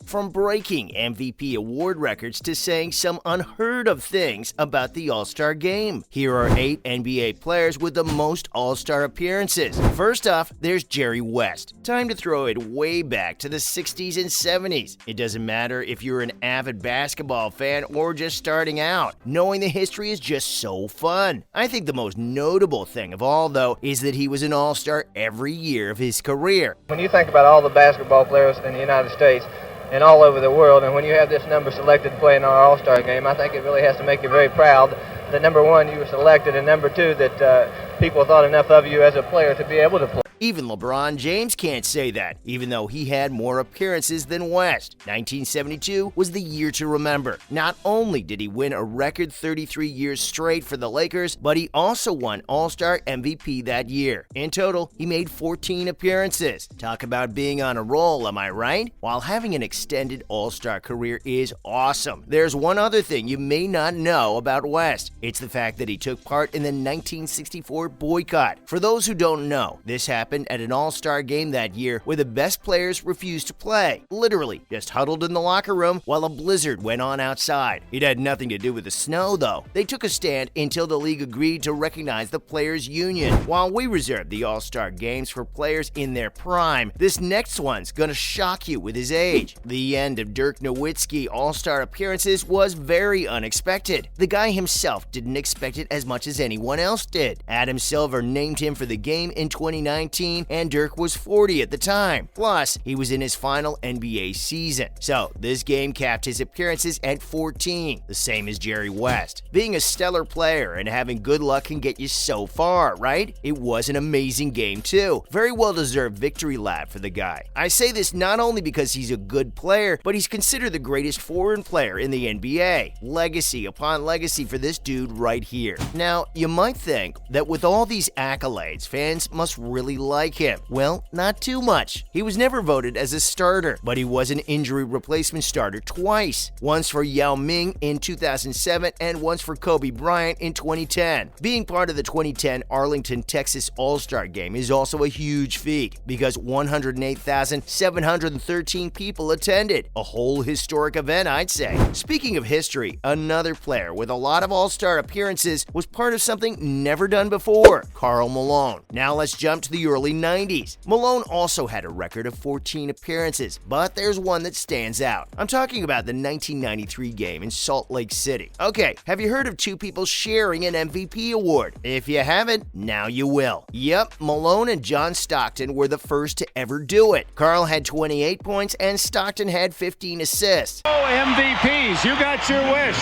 From breaking MVP award records to saying some unheard of things about the All-Star game. Here are 8 NBA players with the most All-Star appearances. First off, there's Jerry West. Time to throw it way back to the 60s and 70s. It doesn't matter if you're an avid basketball fan or just starting out. Knowing the history is just so fun. I think the most notable thing of all, though, is that he was an All-Star every year of his career. When you think about all the basketball players in the United States and all over the world, and when you have this number selected to play in our All-Star game, I think it really has to make you very proud that number one, you were selected, and number two, that people thought enough of you as a player to be able to play. Even LeBron James can't say that, even though he had more appearances than West. 1972 was the year to remember. Not only did he win a record 33 years straight for the Lakers, but he also won All-Star MVP that year. In total, he made 14 appearances. Talk about being on a roll, am I right? While having an extended All-Star career is awesome, there's one other thing you may not know about West. It's the fact that he took part in the 1964 boycott. For those who don't know, this happened at an All-Star game that year where the best players refused to play, literally just huddled in the locker room while a blizzard went on outside. It had nothing to do with the snow, though. They took a stand until the league agreed to recognize the players' union. While we reserve the All-Star games for players in their prime, this next one's gonna shock you with his age. The end of Dirk Nowitzki All-Star appearances was very unexpected. The guy himself didn't expect it as much as anyone else did. Adam Silver named him for the game in 2019, and Dirk was 40 at the time. Plus, he was in his final NBA season. So, this game capped his appearances at 14, the same as Jerry West. Being a stellar player and having good luck can get you so far, right? It was an amazing game too. Very well deserved victory lap for the guy. I say this not only because he's a good player, but he's considered the greatest foreign player in the NBA. Legacy upon legacy for this dude right here. Now, you might think that with all these accolades, fans must really like him. Well, not too much. He was never voted as a starter, but he was an injury replacement starter twice. Once for Yao Ming in 2007 and once for Kobe Bryant in 2010. Being part of the 2010 Arlington, Texas All-Star Game is also a huge feat because 108,713 people attended. A whole historic event, I'd say. Speaking of history, another player with a lot of All-Star appearances was part of something never done before, Karl Malone. Now let's jump to the early 90s. Malone also had a record of 14 appearances, but there's one that stands out. I'm talking about the 1993 game in Salt Lake City. Okay, have you heard of two people sharing an MVP award? If you haven't, now you will. Yep, Malone and John Stockton were the first to ever do it. Karl had 28 points and Stockton had 15 assists. Oh, MVPs, you got your wish.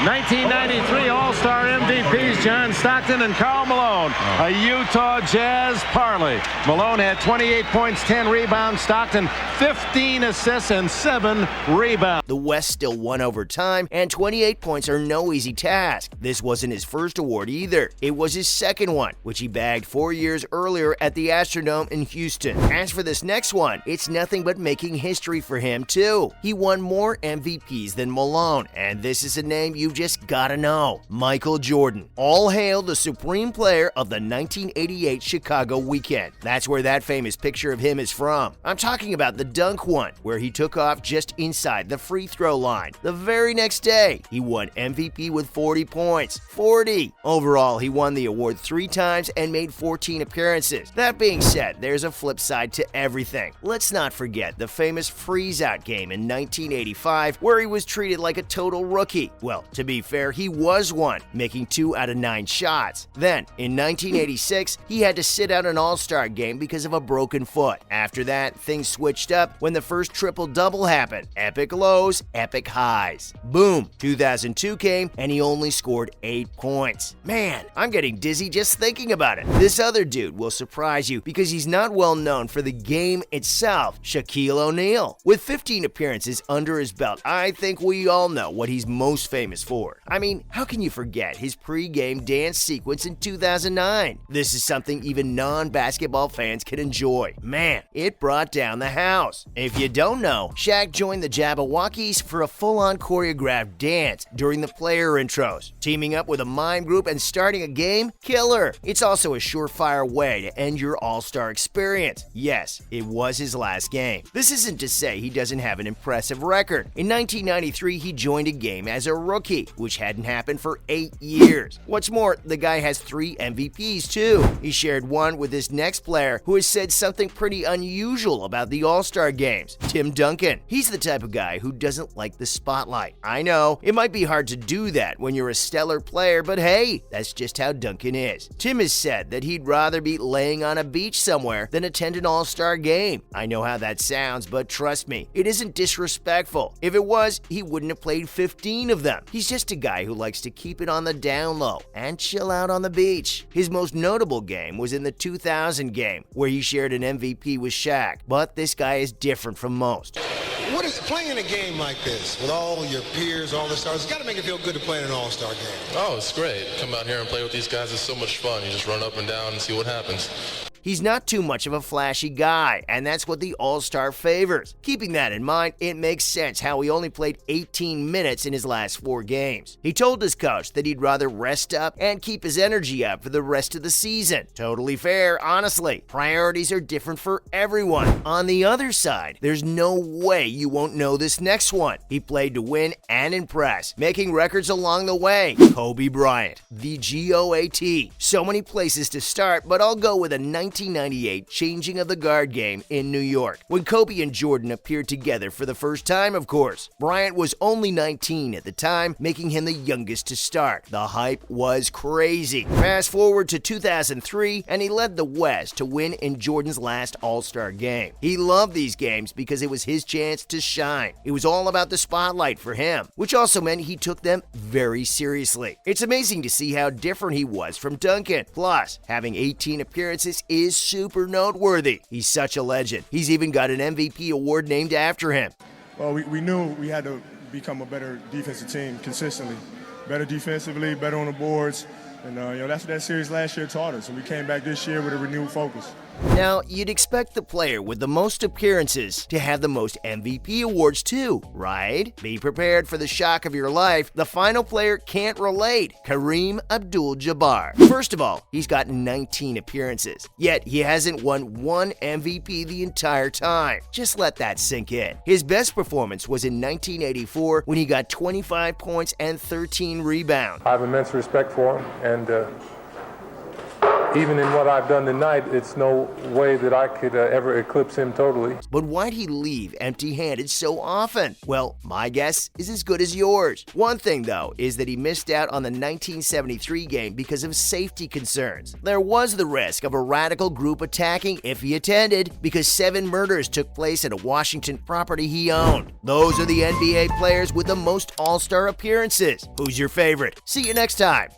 1993 All-Star MVPs, John Stockton and Karl Malone. A Utah Jazz parlay. Malone had 28 points, 10 rebounds. Stockton, 15 assists and 7 rebounds. The West still won over time, and 28 points are no easy task. This wasn't his first award either. It was his second one, which he bagged 4 years earlier at the Astrodome in Houston. As for this next one, it's nothing but making history for him too. He won more MVPs than Malone, and this is a name you just gotta know. Michael Jordan. All hail the supreme player of the 1988 Chicago weekend. That's where that famous picture of him is from. I'm talking about the dunk one, where he took off just inside the free throw line. The very next day, he won MVP with 40 points. 40! Overall, he won the award 3 times and made 14 appearances. That being said, there's a flip side to everything. Let's not forget the famous freeze-out game in 1985, where he was treated like a total rookie. Well, to be fair, he was one, making 2 out of 9 shots. Then, in 1986, he had to sit out an All-Star game because of a broken foot. After that, things switched up when the first triple-double happened. Epic lows, epic highs. Boom! 2002 came, and he only scored 8 points. Man, I'm getting dizzy just thinking about it. This other dude will surprise you because he's not well known for the game itself, Shaquille O'Neal. With 15 appearances under his belt, I think we all know what he's most famous for. I mean, how can you forget his pre-game dance sequence in 2009? This is something even non-basketball basketball fans can enjoy. Man, it brought down the house. If you don't know, Shaq joined the Jabbawockeez for a full-on choreographed dance during the player intros. Teaming up with a mime group and starting a game? Killer! It's also a surefire way to end your All-Star experience. Yes, it was his last game. This isn't to say he doesn't have an impressive record. In 1993, he joined a game as a rookie, which hadn't happened for 8 years. What's more, the guy has 3 MVPs too. He shared one with this next player who has said something pretty unusual about the All-Star games, Tim Duncan. He's the type of guy who doesn't like the spotlight. I know, it might be hard to do that when you're a stellar player, but hey, that's just how Duncan is. Tim has said that he'd rather be laying on a beach somewhere than attend an All-Star game. I know how that sounds, but trust me, it isn't disrespectful. If it was, he wouldn't have played 15 of them. He's just a guy who likes to keep it on the down low and chill out on the beach. His most notable game was in the 2000 game, where he shared an MVP with Shaq, but this guy is different from most. What is playing a game like this with all your peers, all the stars? It's got to make it feel good to play in an all-star game. Oh, it's great. Come out here and play with these guys. It's so much fun. You just run up and down and see what happens. He's not too much of a flashy guy, and that's what the All-Star favors. Keeping that in mind, it makes sense how he only played 18 minutes in his last 4 games. He told his coach that he'd rather rest up and keep his energy up for the rest of the season. Totally fair, honestly. Priorities are different for everyone. On the other side, there's no way you won't know this next one. He played to win and impress, making records along the way. Kobe Bryant, the GOAT. So many places to start, but I'll go with a 1998 changing of the guard game in New York, when Kobe and Jordan appeared together for the first time, of course. Bryant was only 19 at the time, making him the youngest to start. The hype was crazy. Fast forward to 2003, and he led the West to win in Jordan's last All-Star game. He loved these games because it was his chance to shine. It was all about the spotlight for him, which also meant he took them very seriously. It's amazing to see how different he was from Duncan. Plus, having 18 appearances is super noteworthy. He's such a legend. He's even got an MVP award named after him. Well, we knew we had to become a better defensive team consistently. Better defensively, better on the boards. And that's what that series last year taught us. And we came back this year with a renewed focus. Now, you'd expect the player with the most appearances to have the most MVP awards too, right? Be prepared for the shock of your life. The final player can't relate. Kareem Abdul-Jabbar. First of all, he's got 19 appearances, yet he hasn't won one MVP the entire time. Just let that sink in. His best performance was in 1984 when he got 25 points and 13 rebounds. I have immense respect for him, and even in what I've done tonight, it's no way that I could ever eclipse him totally. But why'd he leave empty-handed so often? Well, my guess is as good as yours. One thing, though, is that he missed out on the 1973 game because of safety concerns. There was the risk of a radical group attacking if he attended, because 7 murders took place at a Washington property he owned. Those are the NBA players with the most All-Star appearances. Who's your favorite? See you next time.